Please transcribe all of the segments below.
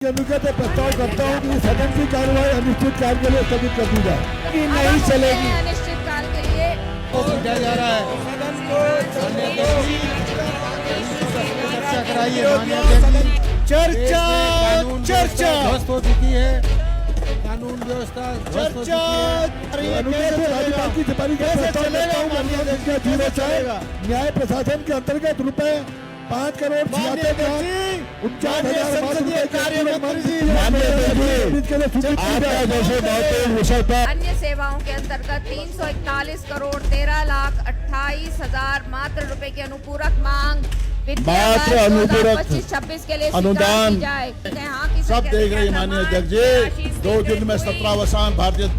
अनुगत प्रस्ताव करता हूँ कि सदन की कार्यवाही अनिश्चितकाल के लिए स्थगित कर दी जाए। कि नहीं चलेगी, अनिश्चितकाल के लिए पूछा जा रहा है। सदन को चर्चा कराइए। चर्चा चर्चा ध्वस्त हो चुकी है। कानून व्यवस्था ध्वस्त हो चुकी है। अनुगत राज्यपाल की सिफारिश का प्रस्ताव करता हूँ न्याय प्रशासन के अंतर्गत रुपए 5,69,50,000 अन्य सेवाओं के अंतर्गत 341 करोड़ 13,28,000 मात्र रुपए की अनुपूरक मांग मात्र अनुपूरक 25-26 के लिए अनुदान स्वीकार की जाए। हाँ की सब देख रही माननीय अध्यक्ष जी। 2 दिन में 17 अवसान भारतीय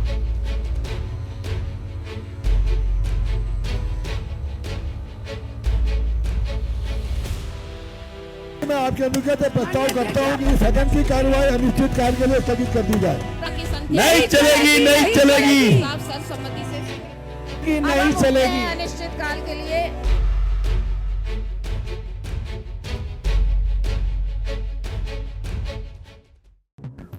मैं आपके अनुगत प्रस्ताव करता हूँ कि सदन की कार्यवाही अनिश्चितकाल के लिए स्थगित कर दी जाए। नहीं चलेगी, नहीं चलेगी, सर्वसम्मति से कि नहीं चलेगी। अनिश्चितकाल के लिए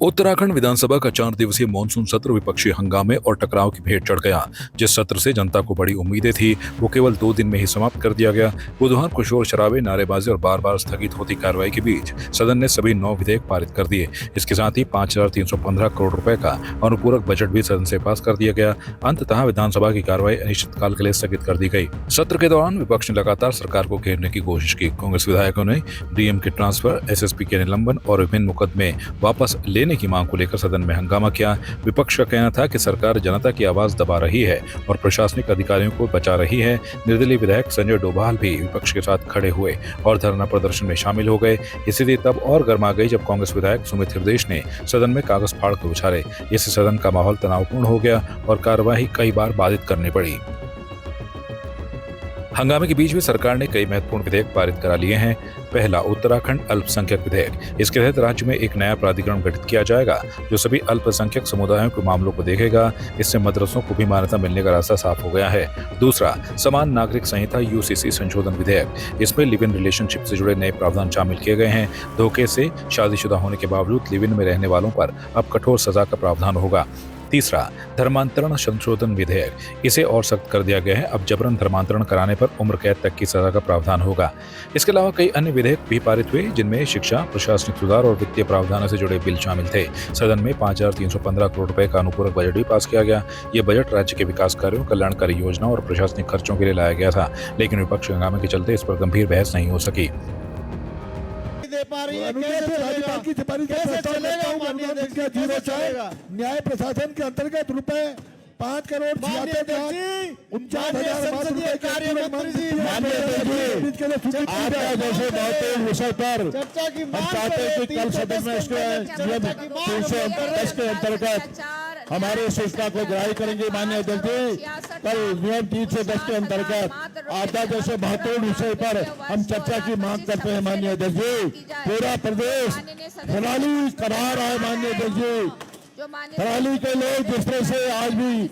उत्तराखंड विधानसभा का 4 दिवसीय मानसून सत्र विपक्षी हंगामे और टकराव की भेंट चढ़ गया। जिस सत्र से जनता को बड़ी उम्मीदें थी वो केवल 2 दिन में ही समाप्त कर दिया गया। बुधवार को शोर शराबे, नारेबाजी और बार बार स्थगित होती कार्रवाई के बीच सदन ने सभी 9 विधेयक पारित कर दिए। इसके साथ ही 5,315 करोड़ रुपए का अनुपूरक बजट भी सदन से पास कर दिया गया। अंततः विधानसभा की कार्रवाई अनिश्चितकाल के लिए स्थगित कर दी गई। सत्र के दौरान विपक्ष ने लगातार सरकार को घेरने की कोशिश की। कांग्रेस विधायकों ने डीएम के ट्रांसफर, एसएसपी के निलंबन और विभिन्न मुकदमे वापस लेने की मांग को लेकर सदन में हंगामा किया। विपक्ष का कहना था कि सरकार जनता की आवाज दबा रही है और प्रशासनिक अधिकारियों को बचा रही है। निर्दलीय विधायक संजय डोभाल भी विपक्ष के साथ खड़े हुए और धरना प्रदर्शन में शामिल हो गए। स्थिति तब और गर्मा गई जब कांग्रेस विधायक सुमित हृदयेश ने सदन में कागज फाड़ कर उछाले। इससे सदन का माहौल तनावपूर्ण हो गया और कार्यवाही कई बार बाधित करनी पड़ी। हंगामे के बीच में सरकार ने कई महत्वपूर्ण विधेयक पारित करा लिए हैं। पहला, उत्तराखंड अल्पसंख्यक विधेयक। इसके तहत राज्य में एक नया प्राधिकरण गठित किया जाएगा जो सभी अल्पसंख्यक समुदायों के मामलों को देखेगा। इससे मदरसों को भी मान्यता मिलने का रास्ता साफ हो गया है। दूसरा, समान नागरिक संहिता यूसीसी संशोधन विधेयक। इसमें लिव इन रिलेशनशिप से जुड़े नए प्रावधान शामिल किए गए हैं। धोखे से शादीशुदा होने के बावजूद लिव इन में रहने वालों पर अब कठोर सजा का प्रावधान होगा। तीसरा, धर्मांतरण संशोधन विधेयक। इसे और सख्त कर दिया गया है। अब जबरन धर्मांतरण कराने पर उम्र कैद तक की सजा का प्रावधान होगा। इसके अलावा कई अन्य विधेयक भी पारित हुए जिनमें शिक्षा, प्रशासनिक सुधार और वित्तीय प्रावधानों से जुड़े बिल शामिल थे। सदन में 5,315 करोड़ रुपए का अनुपूरक बजट भी पास किया गया। ये बजट राज्य के विकास कार्यों, कल्याणकारी योजनाओं और प्रशासनिक खर्चों के लिए लाया गया था, लेकिन विपक्ष हंगामे के चलते इस पर गंभीर बहस नहीं हो सकी। राज्यपाल की सिफारिश का प्रस्ताव करता हूँ न्याय प्रशासन के अंतर्गत रुपए 5,76,49,000 विषय पर हम चाहते हैं कि कल सदन में इसके नियम 310 के अंतर्गत हमारे सूचना को ग्राह्य करेंगे। माननीय अध्यक्ष जी, कल नियम 310 के अंतर्गत आपदा जैसे महत्वपूर्ण विषय पर हम चर्चा की मांग करते हैं। माननीय अध्यक्ष जी, पूरा प्रदेश खराली करा रहा है। माननीय अध्यक्ष जी, खराली के लोग जिस तरह से आज भी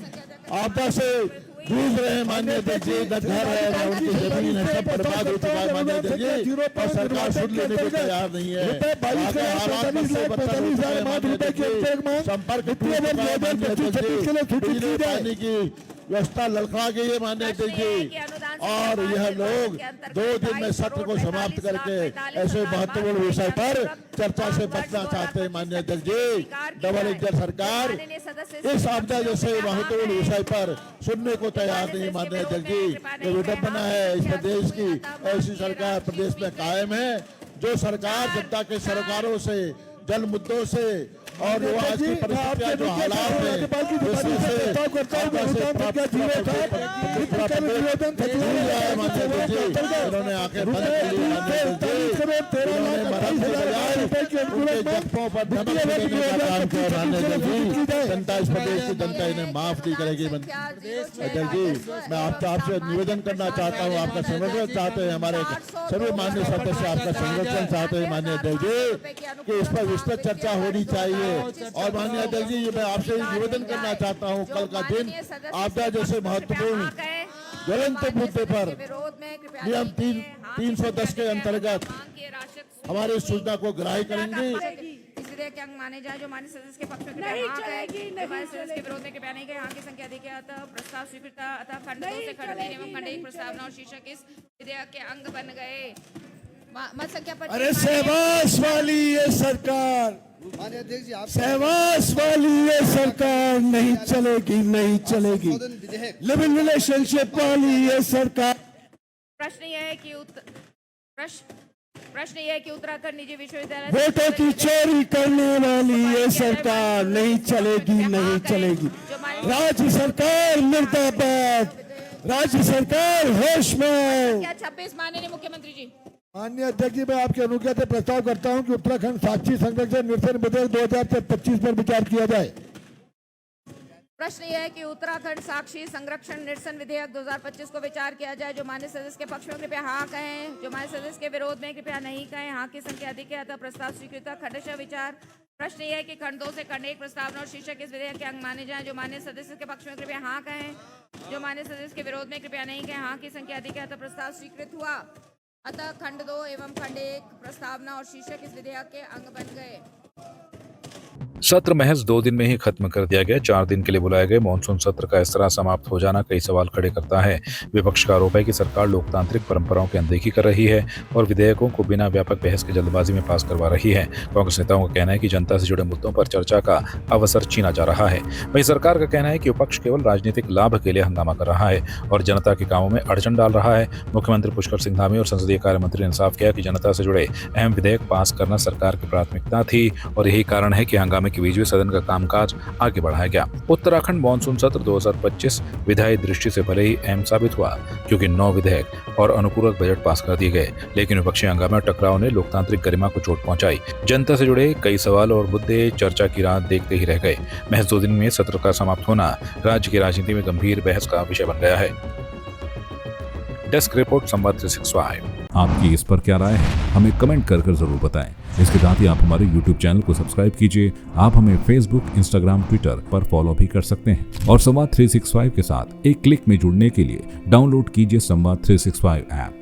आपदा से जूझ रहे हैं। माननीय अध्यक्ष जी, घर है, उनकी जमीन है, सब बर्बाद हो चुका है। माननीय अध्यक्ष जी, और सरकार सुन लेने को तैयार नहीं है। संपर्क पानी की व्यवस्था लड़खड़ा गई है। माननीय अध्यक्ष जी, और यह लोग 2 दिन में सत्र को समाप्त करके ऐसे महत्वपूर्ण विषय पर चर्चा से बचना चाहते हैं। माननीय अध्यक्ष जी, डबल इंजन सरकार इस आपदा जैसे महत्वपूर्ण विषय पर सुनने को तैयार नहीं। माननीय अध्यक्ष जी, ये विडंबना है इस प्रदेश की। ऐसी सरकार प्रदेश में कायम है जो सरकार जनता के सरोकारों से, जल मुद्दों से और जो आज की परिस्थितियां, जो हालात है, इन्होंने आके बंद कर ली। जनता, इस प्रदेश की जनता इन्हें माफ नहीं करेगी। अध्यक्ष जी, मैं आपसे निवेदन करना चाहता हूँ, आपका संरक्षण चाहते हैं, हमारे सभी माननीय सदस्य आपका संरक्षण चाहते हैं। माननीय अध्यक्ष जी, कि इस पर विस्तृत चर्चा होनी चाहिए। और माननीय अध्यक्ष जी, मैं आपसे निवेदन करना चाहता हूं, कल का दिन आपदा जैसे महत्वपूर्ण ज्वलंत मुद्दे पर नियम 310 के अंतर्गत हमारी सूचना को ग्राह्य करेंगे। विधेयक के अंग माने जाए जो मान्य सदस्य के पक्ष में कृपया हाँ कहें, जो मान्य सदस्य के विरोध में कृपया नहीं कहें। हाँ की संख्या अधिक है, अतः प्रस्ताव स्वीकृत। अतः खंड 2 से खंड 3 एवं खंड 1 प्रस्तावना और शीर्षक इस विधेयक के अंग बन गए। मत संख्या 25। अरे सहवास वाली ये सरकार, माननीय अध्यक्ष जी, आप सहवास वाली ये सरकार नहीं चलेगी, नहीं चलेगी। लिव इन रिलेशनशिप वाली ये सरकार। प्रश्न यह है कि उत्तराखंड निजी विश्वविद्यालय वोटों की चोरी करने वाली ये सरकार नहीं चलेगी, नहीं चलेगी। राज्य सरकार मुर्दाबाद, राज्य सरकार होश में। क्या 26 माननीय मुख्यमंत्री जी। माननीय अध्यक्ष जी, मैं आपके अनुज्ञा से प्रस्ताव करता हूं कि उत्तराखंड साक्षी संरक्षण निरसन विधेयक 2025 पर विचार किया जाए। प्रश्न यह है कि उत्तराखंड साक्षी संरक्षण निरसन विधेयक 2025 को विचार किया जाए। जो मान्य सदस्य के पक्ष में कृपया हाँ कहें, जो मान्य सदस्य के विरोध में कृपया नहीं कहें। हाँ की संख्या अधिक है, अतः प्रस्ताव स्वीकृत। खंडशः विचार। प्रश्न यह है कि खंड 2 से खंड 1 प्रस्तावना और शीर्षक इस विधेयक के अंग माने जाएं। जो मान्य सदस्य के पक्ष में कृपया हाँ कहें, जो मान्य सदस्य के विरोध में कृपया नहीं कहें। हाँ की संख्या अधिक है, अतः प्रस्ताव स्वीकृत हुआ। अतः खंड 2 एवं खंड 1 प्रस्तावना और शीर्षक इस विधेयक के अंग बन गए। सत्र महज 2 दिन में ही खत्म कर दिया गया। 4 दिन के लिए बुलाए गए मॉनसून सत्र का इस तरह समाप्त हो जाना कई सवाल खड़े करता है। विपक्ष का आरोप है कि सरकार लोकतांत्रिक परंपराओं की अनदेखी कर रही है और विधेयकों को बिना व्यापक बहस के जल्दबाजी में पास करवा रही है। कांग्रेस नेताओं का कहना है कि जनता से जुड़े मुद्दों पर चर्चा का अवसर छीना जा रहा है। वहीं सरकार का कहना है कि विपक्ष केवल राजनीतिक लाभ के लिए हंगामा कर रहा है और जनता के कामों में अड़चन डाल रहा है। मुख्यमंत्री पुष्कर सिंह धामी और संसदीय कार्य मंत्री ने साफ किया कि जनता से जुड़े अहम विधेयक पास करना सरकार की प्राथमिकता थी और यही कारण है कि हंगामे के बीच भी सदन का कामकाज आगे बढ़ाया गया। उत्तराखंड मॉनसून सत्र 2025 विधायी दृष्टि से भले ही अहम साबित हुआ क्योंकि 9 विधेयक और अनुपूरक बजट पास कर दिए गए, लेकिन विपक्षी हंगामे और टकराव ने लोकतांत्रिक गरिमा को चोट पहुंचाई। जनता से जुड़े कई सवाल और मुद्दे चर्चा की राह देखते ही रह गए। महज 2 दिन में सत्र का समाप्त होना राज्य की राजनीति में गंभीर बहस का विषय बन गया है। डेस्क रिपोर्ट संवाद 365। आपकी इस पर क्या राय है, हमें कमेंट कर जरूर बताएं। इसके साथ ही आप हमारे YouTube चैनल को सब्सक्राइब कीजिए। आप हमें Facebook, Instagram, Twitter पर फॉलो भी कर सकते हैं और संवाद 365 के साथ एक क्लिक में जुड़ने के लिए डाउनलोड कीजिए संवाद 365 ऐप।